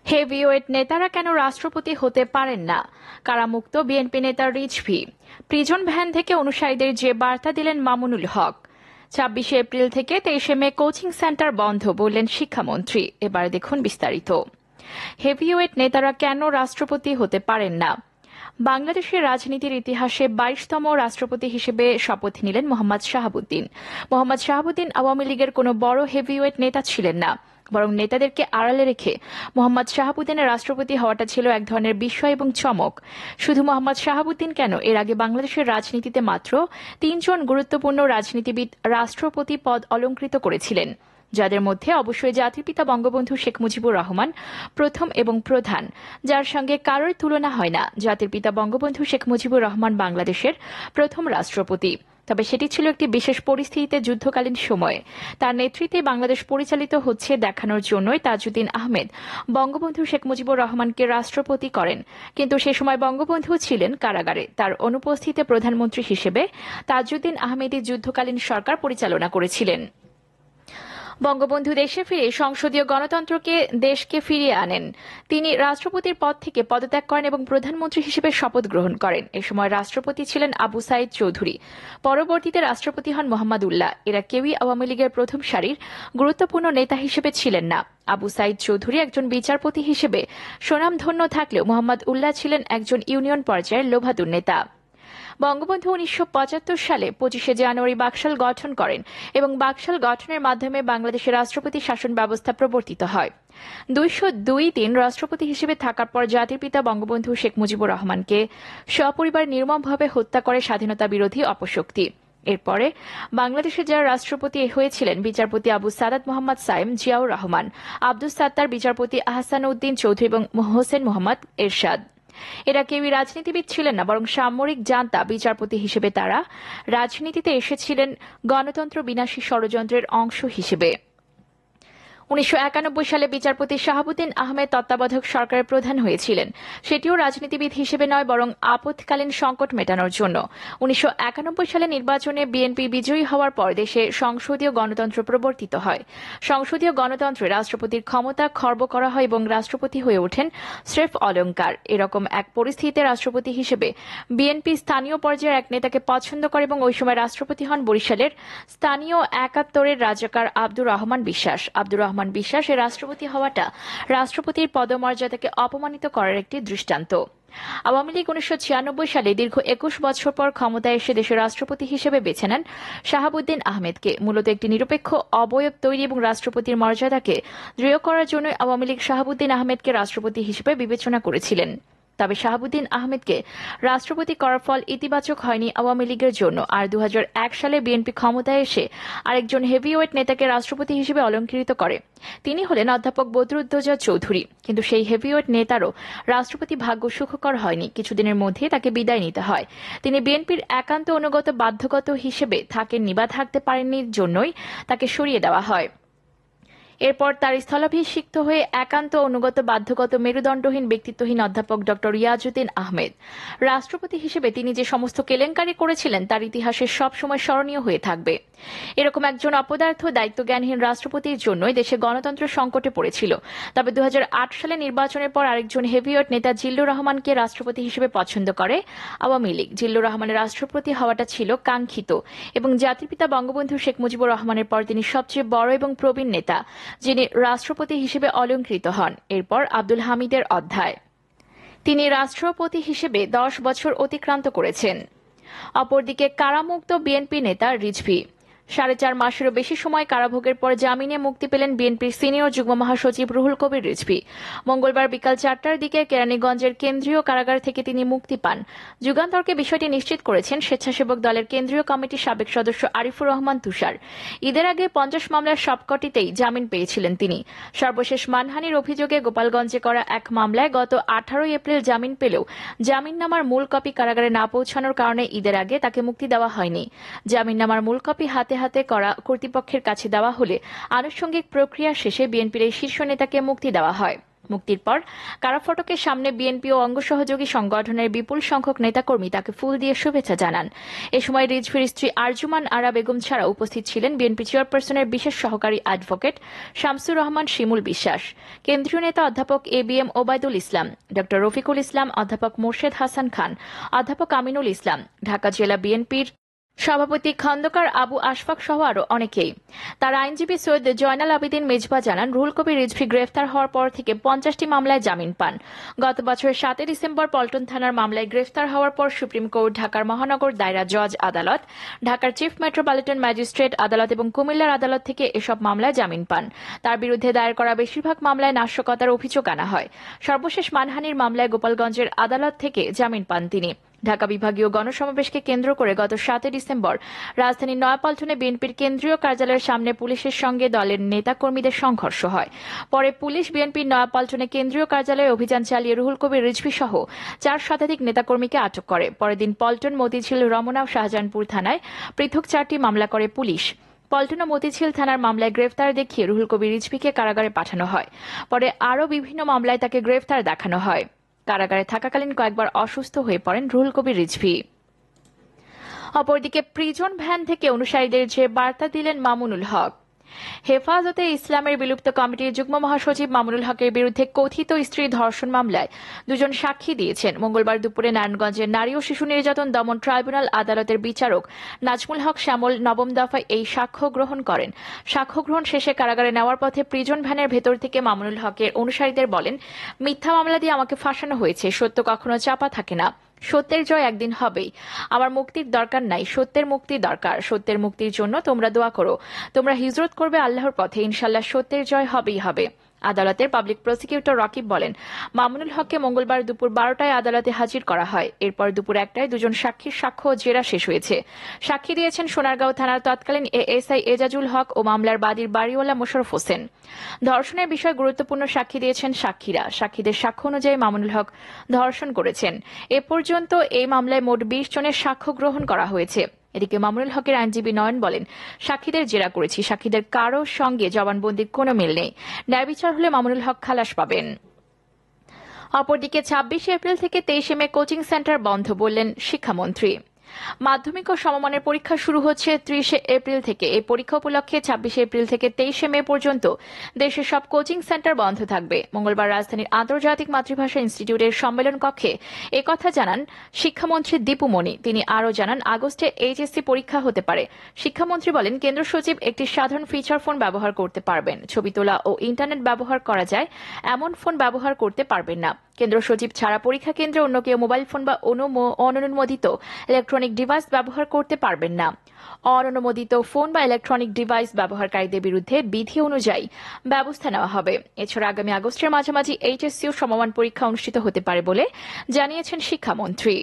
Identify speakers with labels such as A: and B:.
A: Heavyweight নেতারা কেন রাষ্ট্রপতি হতে পারেন না? কারামুক্ত বিএনপি নেতা রিজভী। প্রিজন ভ্যান থেকে অনুসারীদের যে বার্তা দিলেন মামুনুল হক। 26 এপ্রিল থেকে 23 মে কোচিং সেন্টার বন্ধ বললেন শিক্ষামন্ত্রী। এবার দেখুন বিস্তারিত। হেভিওয়েট নেতারা কেন রাষ্ট্রপতি হতে পারেন না? বাংলাদেশের রাজনীতির ইতিহাসে 22তম রাষ্ট্রপতি হিসেবে শপথ নিলেন মোহাম্মদ শাহাবুদ্দিন। মোহাম্মদ শাহাবুদ্দিন আওয়ামী লীগের কোনো বড় হেভিওয়েট নেতা ছিলেন না, বরং নেতাদেরকে আড়ালে রেখে মোহাম্মদ শাহাবুদ্দিনের রাষ্ট্রপতি হওয়াটা ছিল এক ধরনের বিস্ময় এবং চমক। শুধু মোহাম্মদ শাহাবুদ্দিন কেন, এর আগে বাংলাদেশের রাজনীতিতে মাত্র 3 জন গুরুত্বপূর্ণ রাজনীতিবিদ রাষ্ট্রপতি পদ অলংকৃত করেছিলেন, যাদের মধ্যে অবশ্যই জাতির পিতা বঙ্গবন্ধু শেখ মুজিবুর রহমান প্রথম এবং প্রধান, যার সঙ্গে কারোর তুলনা হয় না। জাতির পিতা বঙ্গবন্ধু শেখ মুজিবুর রহমান বাংলাদেশের প্রথম রাষ্ট্রপতি, তবে সেটি ছিল একটি বিশেষ পরিস্থিতিতে যুদ্ধকালীন সময়ে। তার নেতৃত্বে বাংলাদেশ পরিচালিত হচ্ছে দেখানোর জন্যই তাজউদ্দিন আহমেদ বঙ্গবন্ধু শেখ মুজিবুর রহমানকে রাষ্ট্রপতি করেন, কিন্তু সে সময় বঙ্গবন্ধু ছিলেন কারাগারে। তার অনুপস্থিতিতে প্রধানমন্ত্রী হিসেবে তাজউদ্দিন আহমেদই যুদ্ধকালীন সরকার পরিচালনা করেছিলেন। বঙ্গবন্ধু দেশে ফিরে সংসদীয় গণতন্ত্রকে দেশকে ফিরিয়ে আনেন। তিনি রাষ্ট্রপতির পদ থেকে পদত্যাগ করেন এবং প্রধানমন্ত্রী হিসেবে শপথ গ্রহণ করেন। এ সময় রাষ্ট্রপতি ছিলেন আবু সাইদ চৌধুরী। পরবর্তীতে রাষ্ট্রপতি হন মোহাম্মদ উল্লাহ। এরা কেউই আওয়ামী লীগের প্রথম সারির গুরুত্বপূর্ণ নেতা হিসেবে ছিলেন না। আবু সাইদ চৌধুরী একজন বিচারপতি হিসেবে সুনামধন্য থাকলেও মোহাম্মদ উল্লাহ ছিলেন একজন ইউনিয়ন পর্যায়ের লোভাতুর নেতা। বঙ্গবন্ধু 1975 সালে 25 জানুয়ারি বাকশাল গঠন করেন এবং বাকশাল গঠনের মাধ্যমে বাংলাদেশের রাষ্ট্রপতি শাসন ব্যবস্থা প্রবর্তিত হয়। 202 দিন রাষ্ট্রপতি হিসেবে থাকার পর জাতির পিতা বঙ্গবন্ধু শেখ মুজিবুর রহমানকে সপরিবার নির্মমভাবে হত্যা করে স্বাধীনতা বিরোধী অপশক্তি। এরপরে বাংলাদেশে যারা রাষ্ট্রপতি হয়েছিলেন বিচারপতি আবু সাদাত মোহাম্মদ সাইম, জিয়াউর রহমান, আব্দুস সাত্তার, বিচারপতি আহসান উদ্দিন চৌধুরী এবং হোসেন মোহাম্মদ এরশাদ। এরা কেউই রাজনীতিবিদ ছিলেন না, বরং সামরিক জান্তা বিচারপতি হিসেবে তারা রাজনীতিতে এসেছিলেন গণতন্ত্র বিনাশী ষড়যন্ত্রের অংশ হিসেবে। 1991 সালে বিচারপতি শাহাবুদ্দিন আহমেদ তত্ত্বাবধায়ক সরকারের প্রধান হয়েছিলেন, সেটিও রাজনীতিবিদ হিসেবে নয়, বরং আপৎকালীন সংকট মেটানোর জন্য। 1991 সালে নির্বাচনে বিএনপি বিজয়ী হওয়ার পর দেশে সংসদীয় গণতন্ত্র প্রবর্তিত হয়। সংসদীয় গণতন্ত্রে রাষ্ট্রপতির ক্ষমতা খর্ব করা হয় এবং রাষ্ট্রপতি হয়ে ওঠেন স্রেফ অলংকার। এরকম এক পরিস্থিতিতে রাষ্ট্রপতি হিসেবে বিএনপি স্থানীয় পর্যায়ের এক নেতাকে পছন্দ করে এবং ওই সময় রাষ্ট্রপতি হন বরিশালের স্থানীয় 71-এর রাজাকার আব্দুর রহমান বিশ্বাস। আব্দুর রহমান বিশ্বাসের রাষ্ট্রপতি হওয়াটা রাষ্ট্রপতির পদমর্যাদাকে অপমানিত করার একটি দৃষ্টান্ত। আওয়ামী লীগ 1996 সালে দীর্ঘ 21 বছর পর ক্ষমতায় এসে দেশের রাষ্ট্রপতি হিসেবে বেছে নেন শাহাবুদ্দিন আহমেদকে। মূলত একটি নিরপেক্ষ অবয়ব তৈরি এবং রাষ্ট্রপতির মর্যাদাকে দৃঢ় করার জন্য আওয়ামী লীগ শাহাবুদ্দিন আহমেদকে রাষ্ট্রপতি হিসেবে বিবেচনা করেছিলেন। তবে শাহাবুদ্দিন আহমেদকে রাষ্ট্রপতি করার ফল ইতিবাচক হয়নি আওয়ামী লীগের জন্য। আর 2001 সালে বিএনপি ক্ষমতায় এসে আরেকজন হেভিওয়েট নেতাকে রাষ্ট্রপতি হিসেবে অলংকৃত করে। তিনি হলেন অধ্যাপক বদরুদ্দোজা চৌধুরী। কিন্তু সেই হেভিওয়েট নেতারও রাষ্ট্রপতি ভাগ্য সুখকর হয়নি। কিছুদিনের মধ্যে তাকে বিদায় নিতে হয়। তিনি বিএনপির একান্ত অনুগত বাধ্যগত হিসেবে থাকেননি বা থাকতে পারেননি, জন্যই তাকে সরিয়ে দেওয়া হয়। এরপর তার স্থলাভিষিক্ত হয়ে একান্ত অনুগত বাধ্যগত মেরুদণ্ডহীন ব্যক্তিত্বহীন অধ্যাপক ডক্টর রিয়াজউদ্দিন আহমেদ। রাষ্ট্রপতি হিসেবে তিনি যে সমস্ত কেলেঙ্কারি করেছিলেন তার ইতিহাসে সবসময় স্মরণীয় হয়ে থাকবে। এরকম একজন অপদার্থ দায়িত্বজ্ঞানহীন রাষ্ট্রপতির জন্যই দেশে গণতন্ত্র সংকটে পড়েছিল। তবে 2008 সালে নির্বাচনের পর আরেকজন হেভিওয়েট নেতা জিল্লুর রহমানকে রাষ্ট্রপতি হিসেবে পছন্দ করে আওয়ামী লীগ। জিল্লুর রহমানের রাষ্ট্রপতি হওয়াটা ছিল কাঙ্ক্ষিত এবং জাতির পিতা বঙ্গবন্ধু শেখ মুজিবুর রহমানের পর তিনি সবচেয়ে বড় এবং প্রবীণ নেতা যিনি রাষ্ট্রপতি হিসেবে অলংকৃত হন। এরপর আব্দুল হামিদের অধ্যায়। তিনি রাষ্ট্রপতি হিসেবে 10 বছর অতিক্রান্ত করেছেন। অপরদিকে কারামুক্ত বিএনপি নেতা রিজভী 4.5 মাসেরও বেশি সময় কারাভোগের পর জামিনে মুক্তি পেলেন বিএনপির সিনিয়র যুগ্ম মহাসচিব রুহুল কবির রিজভী। মঙ্গলবার বিকাল 4টার দিকে কেরানীগঞ্জের কেন্দ্রীয় কারাগার থেকে তিনি মুক্তি পান। যুগান্তরকে বিষয়টি নিশ্চিত করেছেন স্বেচ্ছাসেবক দলের কেন্দ্রীয় কমিটির সাবেক সদস্য আরিফুর রহমান তুষার। ঈদের আগে 50 মামলার সবকটিতেই জামিন পেয়েছিলেন তিনি। সর্বশেষ মানহানির অভিযোগে গোপালগঞ্জে করা এক মামলায় গত 18 এপ্রিল জামিন পেলেও জামিননামার মূল কপি কারাগারে না পৌঁছানোর কারণে ঈদের আগে তাকে মুক্তি দেওয়া হয়নি। জামিননামার মূল কপি হাতে হাতে করা কর্তৃপক্ষের কাছে দেওয়া হলে আনুষঙ্গিক প্রক্রিয়া শেষে বিএনপির এই শীর্ষ নেতাকে মুক্তি দেওয়া হয়। মুক্তির পর কারাফটকের সামনে বিএনপি ও অঙ্গ সহযোগী সংগঠনের বিপুল সংখ্যক নেতাকর্মী তাকে ফুল দিয়ে শুভেচ্ছা জানান। এ সময় রিজভির স্ত্রী আরজুমান আরা বেগম ছাড়া উপস্থিত ছিলেন বিএনপি চেয়ারপারসনের বিশেষ সহকারী অ্যাডভোকেট শামসুর রহমান শিমুল বিশ্বাস, কেন্দ্রীয় নেতা অধ্যাপক এবিএম ওবায়দুল ইসলাম, ডক্টর রফিকুল ইসলাম, অধ্যাপক মোর্শেদ হাসান খান, অধ্যাপক আমিনুল ইসলাম, ঢাকা জেলা বিএনপির সভাপতি খন্দকার আবু আশফাক সহ আরো অনেকেই। তার আইনজীবী সৈয়দ জয়নাল আবেদিন মেজবা জানান, রুহুল কবির রিজভী গ্রেফতার হওয়ার পর থেকে 50টি মামলায় জামিন পান। গত বছরের 7 ডিসেম্বর পল্টন থানার মামলায় গ্রেফতার হওয়ার পর সুপ্রিম কোর্ট, ঢাকার মহানগর দায়রা জজ আদালত, ঢাকার চিফ মেট্রোপলিটন ম্যাজিস্ট্রেট আদালত এবং কুমিল্লার আদালত থেকে এসব মামলায় জামিন পান। তার বিরুদ্ধে দায়ের করা বেশিরভাগ মামলায় নাশকতার অভিযোগ আনা হয়। সর্বশেষ মানহানির মামলায় গোপালগঞ্জের আদালত থেকে জামিন পান তিনি। ঢাকা বিভাগীয় গণসমাবেশকে কেন্দ্র করে গত 7 ডিসেম্বর রাজধানীর নয়াপল্টনে বিএনপির কেন্দ্রীয় কার্যালয়ের সামনে পুলিশের সঙ্গে দলের নেতাকর্মীদের সংঘর্ষ হয়। পরে পুলিশ বিএনপির নয়াপল্টনে কেন্দ্রীয় কার্যালয়ে অভিযান চালিয়ে রুহুল কবির রিজভী সহ 4 শতাধিক নেতাকর্মীকে আটক করে। পরের দিন পল্টন, মতিঝিল, রমনা ও শাহজাহানপুর থানায় পৃথক 4টি মামলা করে পুলিশ। পল্টন ও মতিঝিল থানার মামলায় গ্রেফতার দেখিয়ে রুহুল কবির রিজভীকে কারাগারে পাঠানো হয়। পরে আরও বিভিন্ন মামলায় তাকে গ্রেফতার দেখানো হয়। কারাগারে থাকাকালীন কয়েকবার অসুস্থ হয়ে পড়েন রুহুল কবির রিজভী। অপরদিকে প্রিজন ভ্যান থেকে অনুসারীদের যে বার্তা দিলেন মামুনুল হক। হেফাজতে ইসলামের বিলুপ্ত কমিটির যুগ্ম মহাসচিব মামুনুল হকের বিরুদ্ধে কথিত স্ত্রী ধর্ষণ মামলায় 2 জন সাক্ষী দিয়েছেন। মঙ্গলবার দুপুরে নারায়ণগঞ্জের নারী ও শিশু নির্যাতন দমন ট্রাইব্যুনাল আদালতের বিচারক নাজমুল হক শ্যামল নবম দফায় এই সাক্ষ্য গ্রহণ করেন। সাক্ষ্য গ্রহণ শেষে কারাগারে নেওয়ার পথে প্রিজন ভ্যানের ভেতর থেকে মামুনুল হকের অনুসারীদের বলেন, মিথ্যা মামলা দিয়ে আমাকে ফাঁসানো হয়েছে, সত্য কখনো চাপা থাকে না, সত্যের জয় একদিন হবেই। আমার মুক্তির দরকার নাই, সত্যের মুক্তির দরকার। সত্যের মুক্তির জন্য তোমরা দোয়া করো, তোমরা হিজরত করবে আল্লাহর পথে, ইনশাল্লাহ সত্যের জয় হবেই হবে। আদালতের পাবলিক প্রসিকিউটর রকিব বলেন, মামুনুল হককে মঙ্গলবার দুপুর 12টায় আদালতে হাজির করা হয়। এরপর দুপুর 1টায় 2 জন সাক্ষীর সাক্ষ্য ও জেরা শেষ হয়েছে। সাক্ষী দিয়েছেন সোনারগাঁও থানার তৎকালীন এএসআই এজাজুল হক ও মামলার বাদীর বাড়িওয়ালা মোশাররফ হোসেন। ধর্ষণের বিষয়ে গুরুত্বপূর্ণ সাক্ষী দিয়েছেন সাক্ষীরা। সাক্ষীদের সাক্ষ্য অনুযায়ী মামুনুল হক ধর্ষণ করেছেন। এ পর্যন্ত এই মামলায় মোট 20 জনের সাক্ষ্য গ্রহণ করা হয়েছে। এদিকে মামুনুল হকের আইনজীবী নয়ন বলেন, সাক্ষীদের জেরা করেছি, সাক্ষীদের কারোর সঙ্গে জবানবন্দির কোনো মিল নেই। ন্যায় বিচার হলে মামুনুল হক খালাস পাবেন। অপরদিকে 26 এপ্রিল থেকে 23 মে কোচিং সেন্টার বন্ধ বললেন শিক্ষামন্ত্রী। মাধ্যমিক ও সমমানের পরীক্ষা শুরু হচ্ছে 30 এপ্রিল থেকে। এই পরীক্ষা উপলক্ষে 26 এপ্রিল থেকে 23 মে পর্যন্ত দেশের সব কোচিং সেন্টার বন্ধ থাকবে। মঙ্গলবার রাজধানীর আন্তর্জাতিক মাতৃভাষা ইনস্টিটিউটের সম্মেলন কক্ষে একথা জানান শিক্ষামন্ত্রী দীপু মনি। তিনি আরও জানান, আগস্টে এইচএসসি পরীক্ষা হতে পারে। শিক্ষামন্ত্রী বলেন, কেন্দ্র সচিব একটি সাধারণ ফিচার ফোন ব্যবহার করতে পারবেন। ছবি তোলা ও ইন্টারনেট ব্যবহার করা যায় এমন ফোন ব্যবহার করতে পারবেন না। কেন্দ্র সচিব ছাড়া পরীক্ষা কেন্দ্রে অন্য কেউ মোবাইল ফোন বা অননুমোদিত ইলেকট্রনিক ডিভাইস ব্যবহার করতে পারবেন না। অননুমোদিত ফোন বা ইলেকট্রনিক ডিভাইস ব্যবহারকারীদের বিরুদ্ধে বিধি অনুযায়ী ব্যবস্থা নেওয়া হবে। এছাড়া আগামী আগস্টের মাঝামাঝি এইচএসসি ও সমমান পরীক্ষা অনুষ্ঠিত হতে পারে বলে জানিয়েছেন শিক্ষামন্ত্রী।